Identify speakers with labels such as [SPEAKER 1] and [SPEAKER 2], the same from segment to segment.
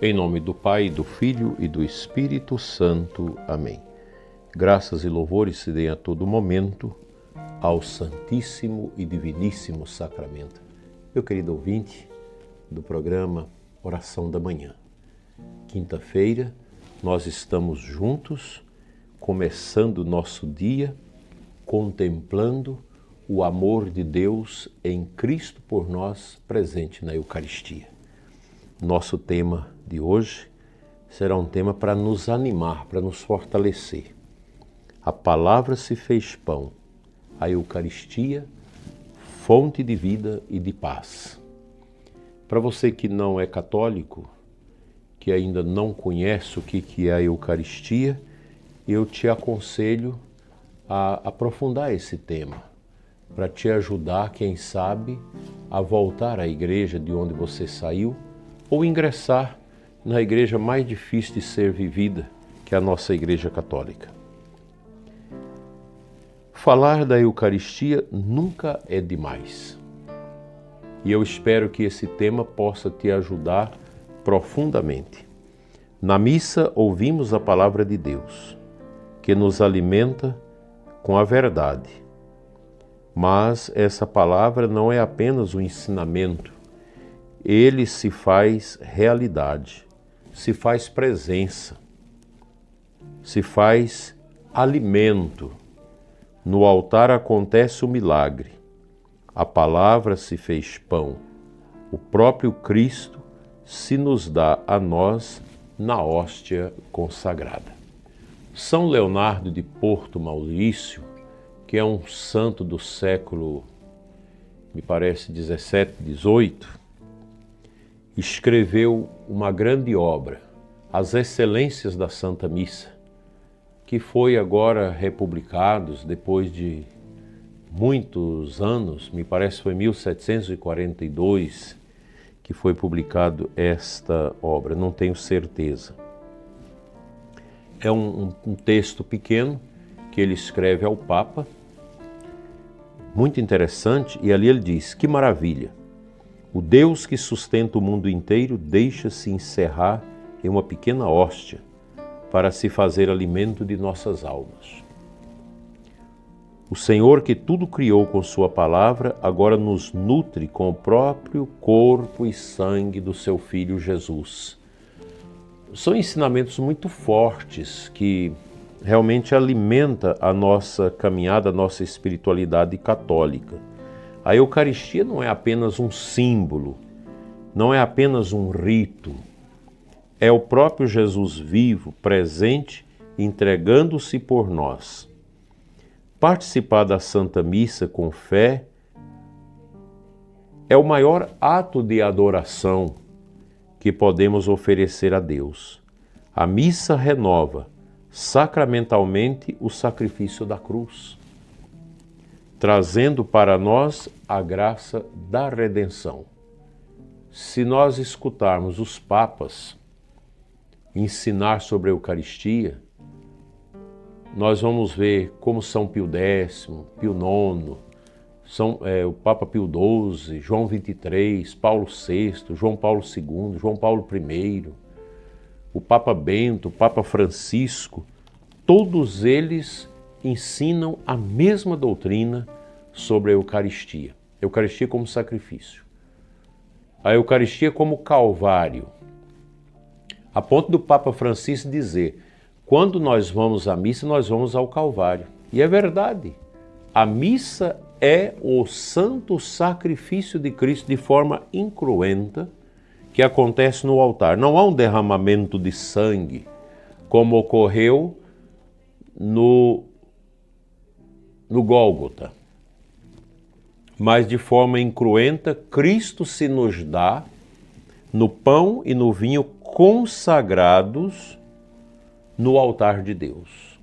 [SPEAKER 1] Em nome do Pai, do Filho e do Espírito Santo. Amém. Graças e louvores se deem a todo momento ao Santíssimo e Diviníssimo Sacramento. Meu querido ouvinte do programa Oração da Manhã. Quinta-feira, nós estamos juntos, começando o nosso dia, contemplando o amor de Deus em Cristo por nós, presente na Eucaristia. Nosso tema de hoje será um tema para nos animar, para nos fortalecer. A palavra se fez pão, a Eucaristia, fonte de vida e de paz. Para você que não é católico, que ainda não conhece o que é a Eucaristia, eu te aconselho a aprofundar esse tema, para te ajudar, quem sabe, a voltar à igreja de onde você saiu, ou ingressar na igreja mais difícil de ser vivida, que é a nossa Igreja Católica. Falar da Eucaristia nunca é demais. E eu espero que esse tema possa te ajudar profundamente. Na missa ouvimos a palavra de Deus, que nos alimenta com a verdade. Mas essa palavra não é apenas um ensinamento, ele se faz realidade, se faz presença, se faz alimento. No altar acontece o milagre. A palavra se fez pão. O próprio Cristo se nos dá a nós na hóstia consagrada. São Leonardo de Porto Maurício, que é um santo do século, me parece, 17, 18, escreveu uma grande obra, As Excelências da Santa Missa, que foi agora republicados depois de muitos anos, me parece que foi 1742 que foi publicado esta obra, não tenho certeza. É um texto pequeno que ele escreve ao Papa, muito interessante, e ali ele diz: que maravilha! O Deus que sustenta o mundo inteiro deixa-se encerrar em uma pequena hóstia para se fazer alimento de nossas almas. O Senhor que tudo criou com sua palavra, agora nos nutre com o próprio corpo e sangue do seu Filho Jesus. São ensinamentos muito fortes que realmente alimentam a nossa caminhada, a nossa espiritualidade católica. A Eucaristia não é apenas um símbolo, não é apenas um rito. É o próprio Jesus vivo, presente, entregando-se por nós. Participar da Santa Missa com fé é o maior ato de adoração que podemos oferecer a Deus. A missa renova sacramentalmente o sacrifício da cruz, trazendo para nós a graça da redenção. Se nós escutarmos os papas ensinar sobre a Eucaristia, nós vamos ver como São Pio X, Pio IX, o Papa Pio XII, João XXIII, Paulo VI, João Paulo II, João Paulo I, o Papa Bento, o Papa Francisco, todos eles ensinam a mesma doutrina sobre a Eucaristia. A Eucaristia como sacrifício. A Eucaristia como Calvário. A ponto do Papa Francisco dizer: quando nós vamos à missa, nós vamos ao Calvário. E é verdade. A missa é o santo sacrifício de Cristo de forma incruenta que acontece no altar. Não há um derramamento de sangue, como ocorreu no Gólgota. Mas de forma incruenta, Cristo se nos dá no pão e no vinho consagrados no altar de Deus.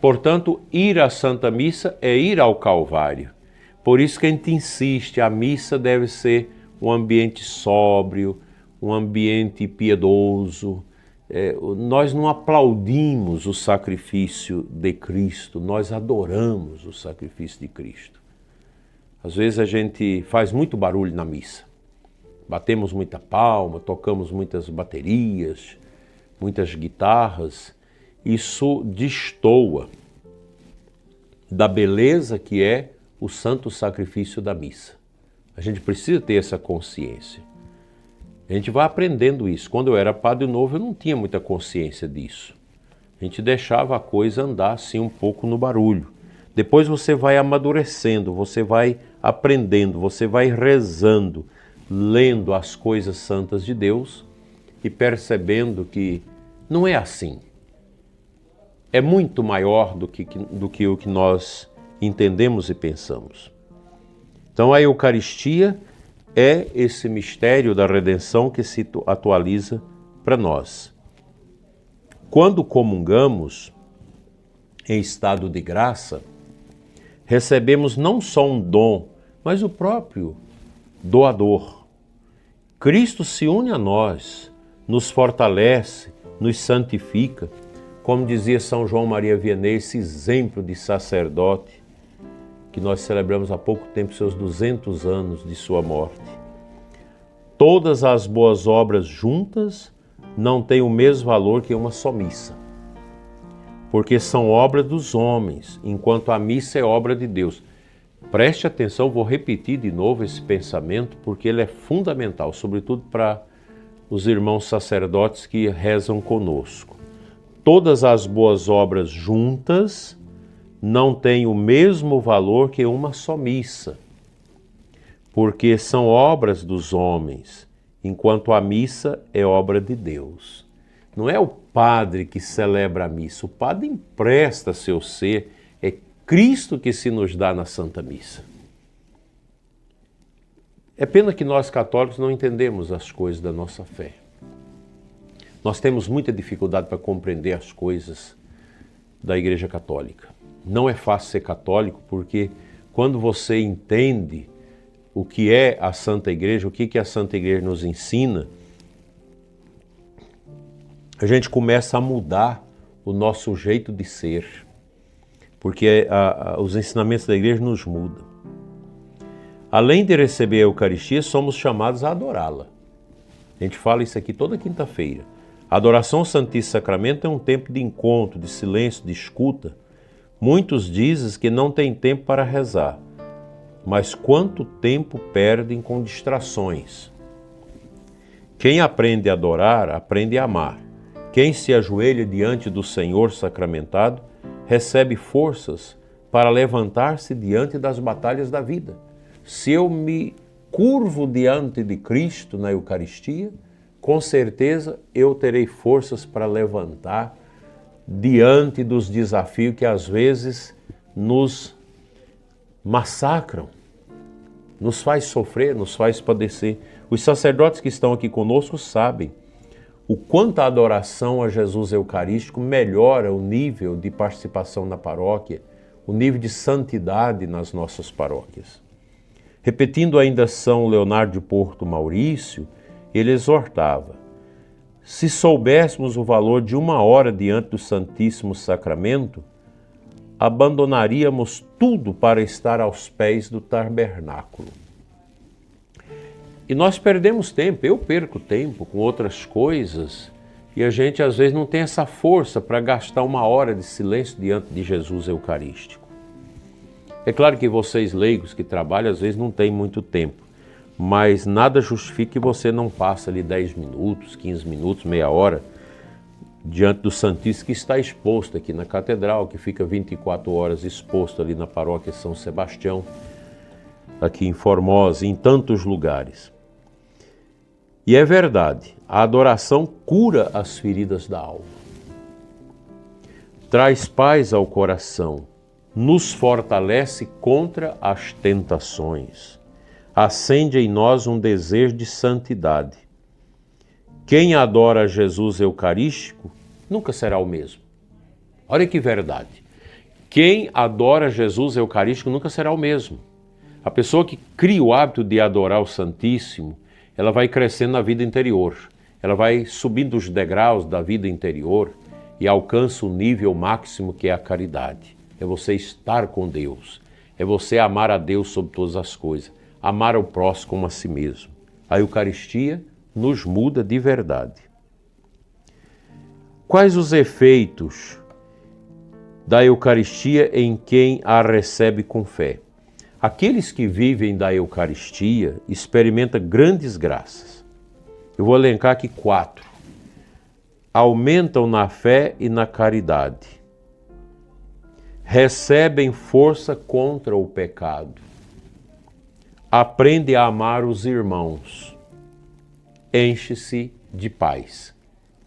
[SPEAKER 1] Portanto, ir à Santa Missa é ir ao Calvário. Por isso que a gente insiste, a missa deve ser um ambiente sóbrio, um ambiente piedoso. Nós não aplaudimos o sacrifício de Cristo, nós adoramos o sacrifício de Cristo. Às vezes a gente faz muito barulho na missa, batemos muita palma, tocamos muitas baterias, muitas guitarras, isso destoa da beleza que é o santo sacrifício da missa. A gente precisa ter essa consciência. A gente vai aprendendo isso. Quando eu era padre novo, eu não tinha muita consciência disso. A gente deixava a coisa andar assim um pouco no barulho. Depois você vai amadurecendo, você vai aprendendo, você vai rezando, lendo as coisas santas de Deus e percebendo que não é assim. É muito maior do que o que nós entendemos e pensamos. Então a Eucaristia é esse mistério da redenção que se atualiza para nós. Quando comungamos em estado de graça, recebemos não só um dom, mas o próprio doador. Cristo se une a nós, nos fortalece, nos santifica, como dizia São João Maria Vianney, esse exemplo de sacerdote, que nós celebramos há pouco tempo seus 200 anos de sua morte. Todas as boas obras juntas não têm o mesmo valor que uma só missa, porque são obras dos homens, enquanto a missa é obra de Deus. Preste atenção, vou repetir de novo esse pensamento, porque ele é fundamental, sobretudo para os irmãos sacerdotes que rezam conosco. Todas as boas obras juntas não têm o mesmo valor que uma só missa, porque são obras dos homens, enquanto a missa é obra de Deus. Não é o padre que celebra a missa, o padre empresta seu ser, é Cristo que se nos dá na Santa Missa. É pena que nós católicos não entendemos as coisas da nossa fé. Nós temos muita dificuldade para compreender as coisas da Igreja Católica. Não é fácil ser católico porque quando você entende o que é a Santa Igreja, o que a Santa Igreja nos ensina, a gente começa a mudar o nosso jeito de ser, porque os ensinamentos da Igreja nos mudam. Além de receber a Eucaristia, somos chamados a adorá-la. A gente fala isso aqui toda quinta-feira. A adoração ao Santíssimo Sacramento é um tempo de encontro, de silêncio, de escuta. Muitos dizem que não têm tempo para rezar, mas quanto tempo perdem com distrações. Quem aprende a adorar, aprende a amar. Quem se ajoelha diante do Senhor sacramentado, recebe forças para levantar-se diante das batalhas da vida. Se eu me curvo diante de Cristo na Eucaristia, com certeza eu terei forças para levantar diante dos desafios que às vezes nos massacram, nos faz sofrer, nos faz padecer. Os sacerdotes que estão aqui conosco sabem o quanto a adoração a Jesus Eucarístico melhora o nível de participação na paróquia, o nível de santidade nas nossas paróquias. Repetindo ainda São Leonardo de Porto Maurício, ele exortava: se soubéssemos o valor de 1 hora diante do Santíssimo Sacramento, abandonaríamos tudo para estar aos pés do tabernáculo. E nós perdemos tempo, eu perco tempo com outras coisas, e a gente às vezes não tem essa força para gastar 1 hora de silêncio diante de Jesus Eucarístico. É claro que vocês leigos que trabalham às vezes não têm muito tempo, mas nada justifica que você não passe ali 10 minutos, 15 minutos, meia hora, diante do Santíssimo que está exposto aqui na Catedral, que fica 24 horas exposto ali na Paróquia São Sebastião, aqui em Formosa, em tantos lugares. E é verdade, a adoração cura as feridas da alma, traz paz ao coração, nos fortalece contra as tentações, acende em nós um desejo de santidade. Quem adora Jesus Eucarístico nunca será o mesmo. Olha que verdade. Quem adora Jesus Eucarístico nunca será o mesmo. A pessoa que cria o hábito de adorar o Santíssimo, ela vai crescendo na vida interior. Ela vai subindo os degraus da vida interior e alcança o nível máximo que é a caridade. É você estar com Deus. É você amar a Deus sobre todas as coisas. Amar o próximo como a si mesmo. A Eucaristia nos muda de verdade. Quais os efeitos da Eucaristia em quem a recebe com fé? Aqueles que vivem da Eucaristia experimentam grandes graças. Eu vou elencar aqui 4. Aumentam na fé e na caridade. Recebem força contra o pecado. Aprende a amar os irmãos. Enche-se de paz.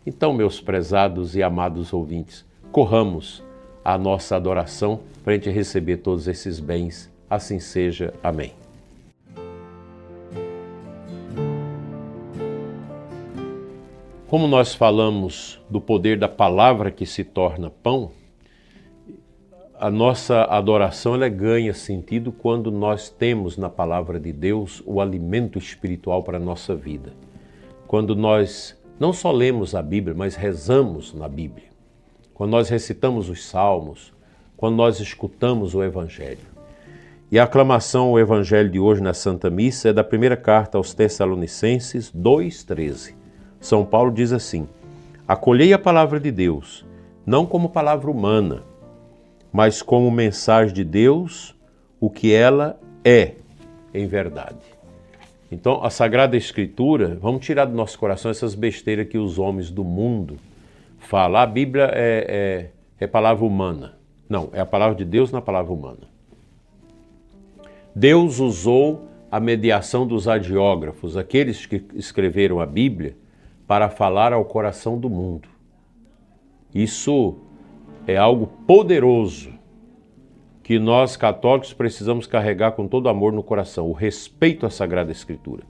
[SPEAKER 1] Então, meus prezados e amados ouvintes, corramos a nossa adoração para a gente receber todos esses bens. Assim seja. Amém. Como nós falamos do poder da palavra que se torna pão, a nossa adoração ela ganha sentido quando nós temos na palavra de Deus o alimento espiritual para a nossa vida. Quando nós não só lemos a Bíblia, mas rezamos na Bíblia. Quando nós recitamos os salmos, quando nós escutamos o Evangelho. E a aclamação ao Evangelho de hoje na Santa Missa é da primeira carta aos Tessalonicenses 2,13. São Paulo diz assim: acolhei a palavra de Deus, não como palavra humana, mas como mensagem de Deus, o que ela é em verdade. Então, a Sagrada Escritura, vamos tirar do nosso coração essas besteiras que os homens do mundo falam. A Bíblia é palavra humana. Não, é a palavra de Deus na palavra humana. Deus usou a mediação dos hagiógrafos, aqueles que escreveram a Bíblia, para falar ao coração do mundo. Isso é algo poderoso que nós católicos precisamos carregar com todo amor no coração, o respeito à Sagrada Escritura.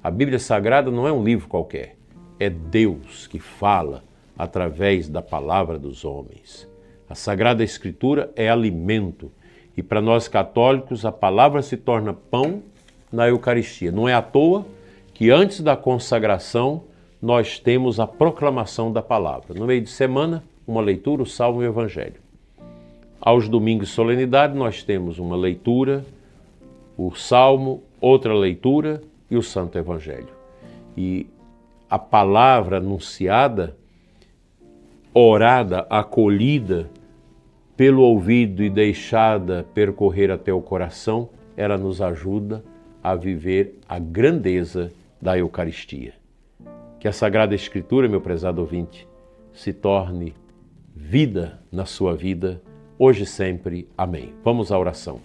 [SPEAKER 1] A Bíblia Sagrada não é um livro qualquer, é Deus que fala através da palavra dos homens. A Sagrada Escritura é alimento e para nós católicos a palavra se torna pão na Eucaristia. Não é à toa que antes da consagração nós temos a proclamação da palavra. No meio de semana, uma leitura, o Salmo e o Evangelho. Aos domingos de solenidade, nós temos uma leitura, o Salmo, outra leitura e o Santo Evangelho. E a palavra anunciada, orada, acolhida pelo ouvido e deixada percorrer até o coração, ela nos ajuda a viver a grandeza da Eucaristia. Que a Sagrada Escritura, meu prezado ouvinte, se torne vida na sua vida, hoje e sempre. Amém. Vamos à oração.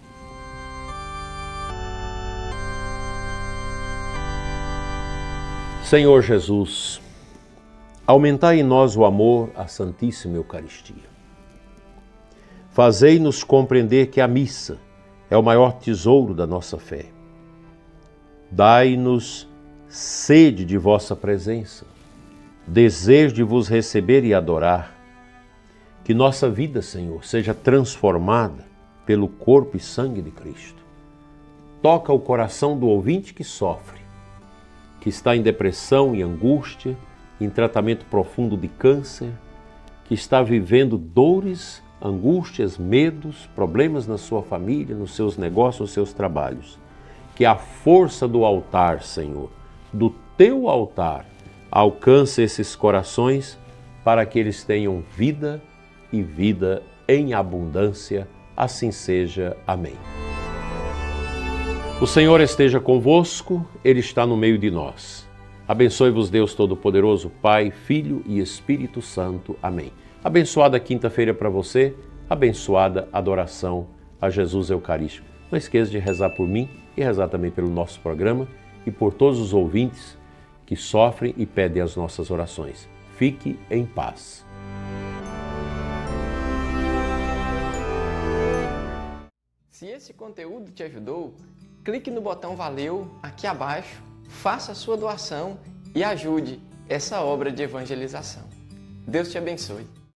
[SPEAKER 1] Senhor Jesus, aumentai em nós o amor à Santíssima Eucaristia. Fazei-nos compreender que a missa é o maior tesouro da nossa fé. Dai-nos sede de vossa presença, desejo de vos receber e adorar. Que nossa vida, Senhor, seja transformada pelo corpo e sangue de Cristo. Toca o coração do ouvinte que sofre, que está em depressão e angústia, em tratamento profundo de câncer, que está vivendo dores, angústias, medos, problemas na sua família, nos seus negócios, nos seus trabalhos. Que a força do altar, Senhor, do teu altar, alcance esses corações para que eles tenham vida e vida em abundância. Assim seja. Amém. O Senhor esteja convosco, Ele está no meio de nós. Abençoe-vos Deus Todo-Poderoso, Pai, Filho e Espírito Santo. Amém. Abençoada quinta-feira para você, abençoada adoração a Jesus Eucarístico. Não esqueça de rezar por mim e rezar também pelo nosso programa e por todos os ouvintes que sofrem e pedem as nossas orações. Fique em paz.
[SPEAKER 2] Se esse conteúdo te ajudou, clique no botão Valeu aqui abaixo, faça a sua doação e ajude essa obra de evangelização. Deus te abençoe.